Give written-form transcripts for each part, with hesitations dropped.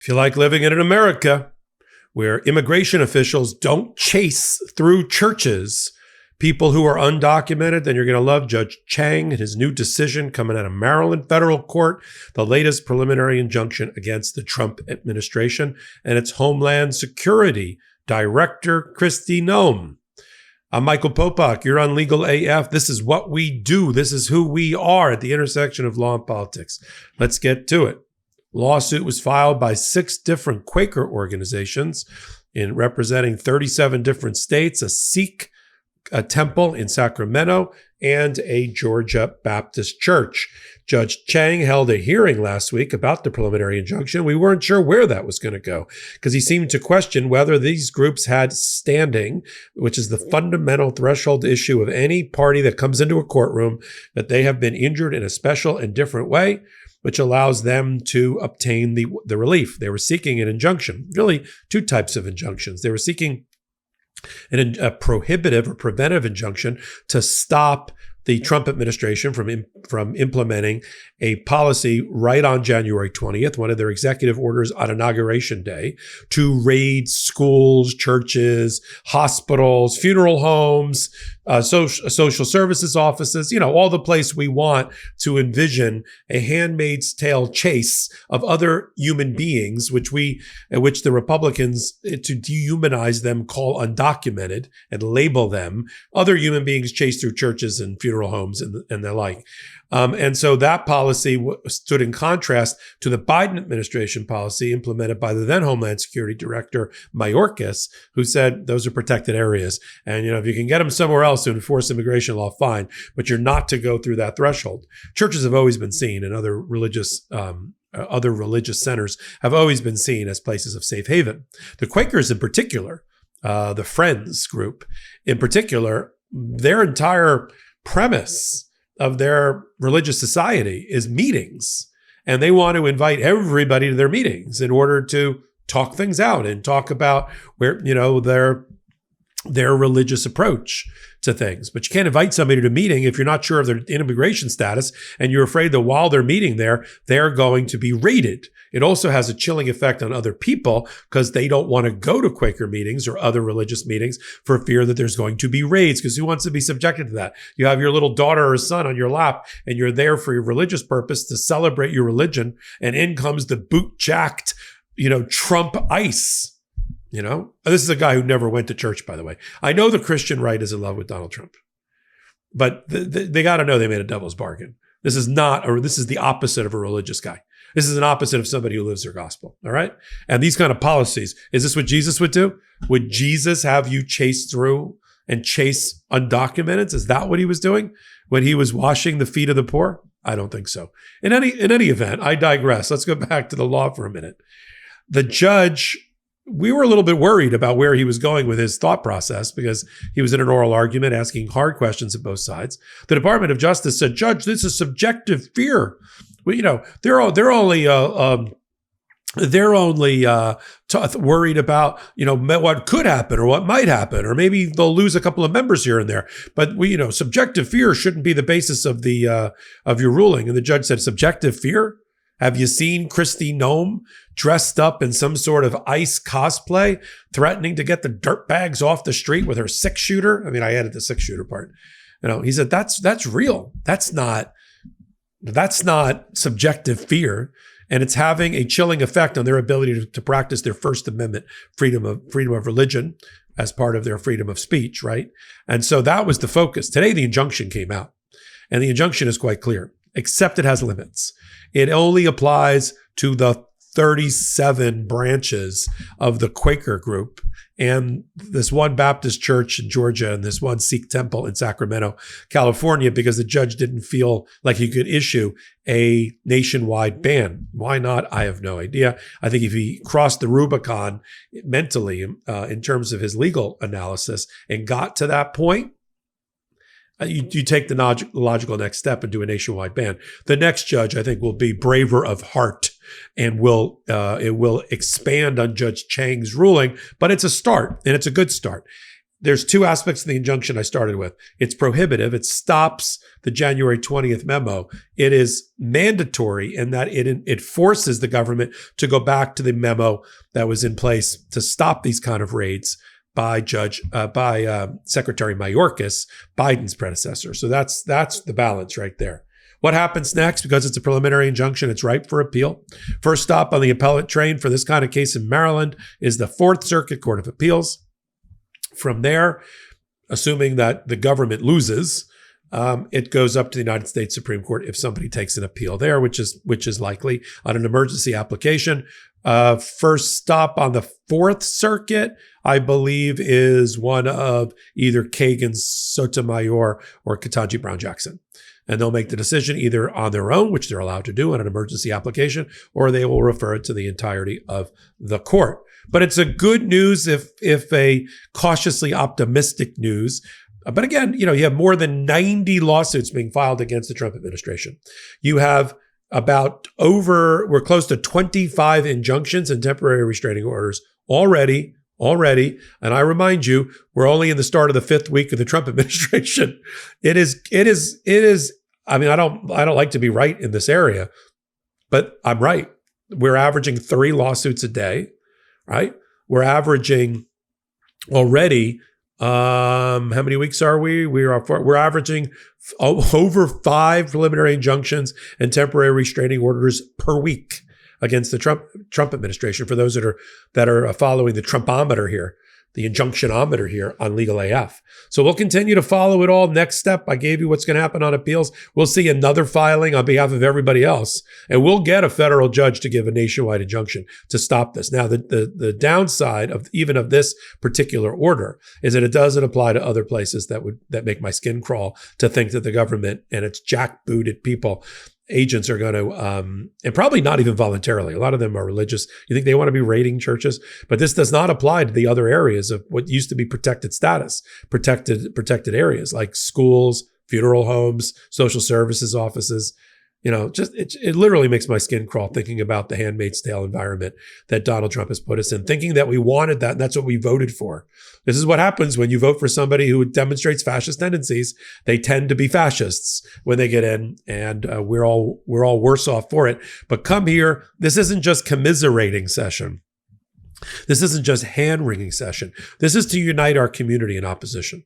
If you like living in an America where immigration officials don't chase through churches people who are undocumented, then you're going to love Judge Chang and his new decision coming out of Maryland federal court, the latest preliminary injunction against the Trump administration and its Homeland Security Director, Kristi Noem. I'm Michael Popok. You're on Legal AF. This is what we do. This is who we are at the intersection of law and politics. Let's get to it. Lawsuit was filed by 6 different Quaker organizations in representing 37 different states, a Sikh temple in Sacramento, and a Georgia Baptist church. Judge Chang held a hearing last week about the preliminary injunction. We weren't sure where that was going to go because he seemed to question whether these groups had standing, which is the fundamental threshold issue of any party that comes into a courtroom, that they have been injured in a special and different way, which allows them to obtain the relief. They were seeking an injunction, really 2 types of injunctions. They were seeking a prohibitive or preventive injunction to stop the Trump administration from implementing a policy right on January 20th, one of their executive orders on Inauguration Day, to raid schools, churches, hospitals, funeral homes, social services offices, all the place we want to envision a Handmaid's Tale chase of other human beings, which the Republicans, to dehumanize them, call undocumented and label them other human beings chased through churches and funeral homes and the like. And so that policy stood in contrast to the Biden administration policy implemented by the then Homeland Security Director, Mayorkas, who said those are protected areas. And, if you can get them somewhere else to enforce immigration law, fine, but you're not to go through that threshold. Churches have always been seen, and other religious centers have always been seen as places of safe haven. The Quakers in particular, the Friends group in particular, their entire premise of their religious society is meetings. And they want to invite everybody to their meetings in order to talk things out and talk about where, their religious approach to things. But you can't invite somebody to a meeting if you're not sure of their immigration status and you're afraid that while they're meeting there, they're going to be raided. It also has a chilling effect on other people because they don't want to go to Quaker meetings or other religious meetings for fear that there's going to be raids, because who wants to be subjected to that? You have your little daughter or son on your lap and you're there for your religious purpose to celebrate your religion, and in comes the boot-jacked, Trump ICE. This is a guy who never went to church, by the way. I know the Christian right is in love with Donald Trump, but they got to know they made a devil's bargain. This is the opposite of a religious guy. This is an opposite of somebody who lives their gospel. All right. And these kind of policies, is this what Jesus would do? Would Jesus have you chase through and chase undocumented? Is that what he was doing when he was washing the feet of the poor? I don't think so. In any event, I digress. Let's go back to the law for a minute. The judge, we were a little bit worried about where he was going with his thought process because he was in an oral argument asking hard questions at both sides. The Department of Justice said, "Judge, this is subjective fear. Well, they're only worried about what could happen or what might happen, or maybe they'll lose a couple of members here and there. But subjective fear shouldn't be the basis of of your ruling." And the judge said, "Subjective fear? Have you seen Kristi Noem dressed up in some sort of ICE cosplay, threatening to get the dirtbags off the street with her 6-shooter?" I mean, I added the 6-shooter part. He said, that's real. That's not subjective fear. And it's having a chilling effect on their ability to practice their First Amendment freedom of religion as part of their freedom of speech, right? And so that was the focus. Today, the injunction came out, and the injunction is quite clear, except it has limits. It only applies to the 37 branches of the Quaker group and this one Baptist church in Georgia and this one Sikh temple in Sacramento, California, because the judge didn't feel like he could issue a nationwide ban. Why not? I have no idea. I think if he crossed the Rubicon mentally in terms of his legal analysis and got to that point, you take the logical next step and do a nationwide ban. The next judge, I think, will be braver of heart and it will expand on Judge Chang's ruling, but it's a start, and it's a good start. there's two aspects of the injunction I started with. It's prohibitive. It stops the January 20th memo. It is mandatory in that it forces the government to go back to the memo that was in place to stop these kind of raids by Secretary Mayorkas, Biden's predecessor. So that's the balance right there. What happens next? Because it's a preliminary injunction, it's ripe for appeal. First stop on the appellate train for this kind of case in Maryland is the Fourth Circuit Court of Appeals. From there, assuming that the government loses, it goes up to the United States Supreme Court if somebody takes an appeal there, which is likely on an emergency application. First stop on the Fourth Circuit, I believe, is one of either Kagan's Sotomayor or Ketanji Brown Jackson. And they'll make the decision either on their own, which they're allowed to do on an emergency application, or they will refer it to the entirety of the court. But it's a good news if a cautiously optimistic news. But again, you have more than 90 lawsuits being filed against the Trump administration. You have we're close to 25 injunctions and temporary restraining orders already. And I remind you, we're only in the start of the fifth week of the Trump administration. It is. I mean, I don't like to be right in this area, but I'm right. We're averaging 3 lawsuits a day, right? We're averaging already, how many weeks are we? We're averaging over 5 preliminary injunctions and temporary restraining orders per week against the Trump administration. For those that are following the Trumpometer here, the injunctionometer here on Legal AF. So we'll continue to follow it all. Next step, I gave you what's going to happen on appeals. We'll see another filing on behalf of everybody else, and we'll get a federal judge to give a nationwide injunction to stop this. Now, the downside of this particular order is that it doesn't apply to other places that make my skin crawl to think that the government and its jackbooted agents are going to, and probably not even voluntarily. A lot of them are religious. You think they want to be raiding churches? But this does not apply to the other areas of what used to be protected status, protected areas like schools, funeral homes, social services offices. It literally makes my skin crawl thinking about the Handmaid's Tale environment that Donald Trump has put us in, thinking that we wanted that and that's what we voted for. This is what happens when you vote for somebody who demonstrates fascist tendencies. They tend to be fascists when they get in, and we're all worse off for it. But come here, this isn't just commiserating session. This isn't just hand-wringing session. This is to unite our community in opposition.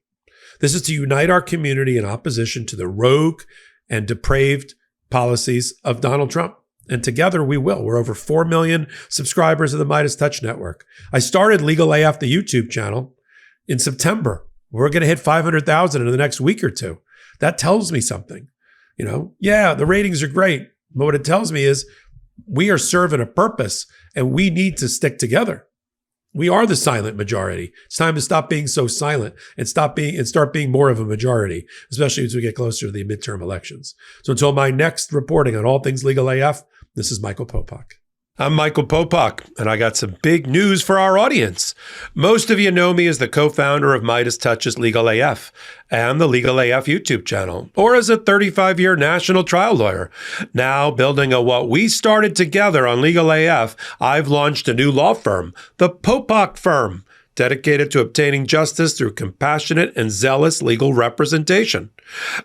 This is to unite our community in opposition to the rogue and depraved policies of Donald Trump. And together we will. We're over 4 million subscribers of the Midas Touch Network. I started Legal AF, the YouTube channel, in September. We're going to hit 500,000 in the next week or two. That tells me something. The ratings are great. But what it tells me is we are serving a purpose and we need to stick together. We are the silent majority. It's time to stop being so silent and start being more of a majority, especially as we get closer to the midterm elections. So until my next reporting on all things Legal AF, this is Michael Popok. I'm Michael Popok, and I got some big news for our audience. Most of you know me as the co-founder of Midas Touch's Legal AF and the Legal AF YouTube channel, or as a 35-year national trial lawyer. Now, building on what we started together on Legal AF, I've launched a new law firm, the Popok Firm, dedicated to obtaining justice through compassionate and zealous legal representation.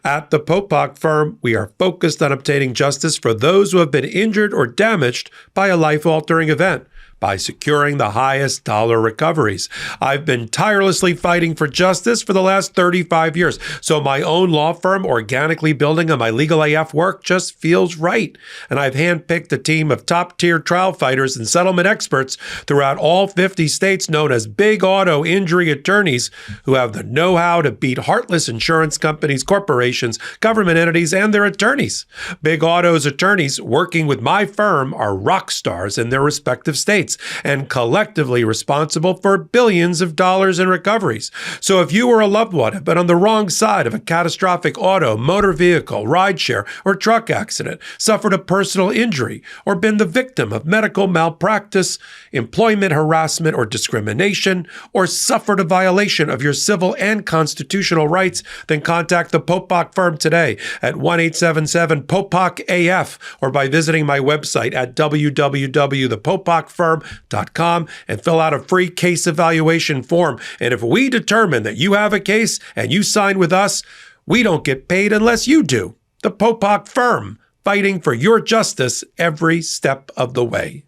At the Popok Firm, we are focused on obtaining justice for those who have been injured or damaged by a life-altering event, by securing the highest dollar recoveries. I've been tirelessly fighting for justice for the last 35 years, so my own law firm organically building on my Legal AF work just feels right. And I've handpicked a team of top-tier trial fighters and settlement experts throughout all 50 states known as big auto injury attorneys who have the know-how to beat heartless insurance companies, corporations, government entities, and their attorneys. Big Auto's attorneys working with my firm are rock stars in their respective states and collectively responsible for billions of dollars in recoveries. So if you or a loved one have been on the wrong side of a catastrophic auto, motor vehicle, rideshare, or truck accident, suffered a personal injury, or been the victim of medical malpractice, employment harassment or discrimination, or suffered a violation of your civil and constitutional rights, then contact the Popok Firm today at 1-877-POPOK-AF or by visiting my website at www.thepopokfirm.com. popokfirm.com and fill out a free case evaluation form. And if we determine that you have a case and you sign with us, we don't get paid unless you do. The Popok Firm, fighting for your justice every step of the way.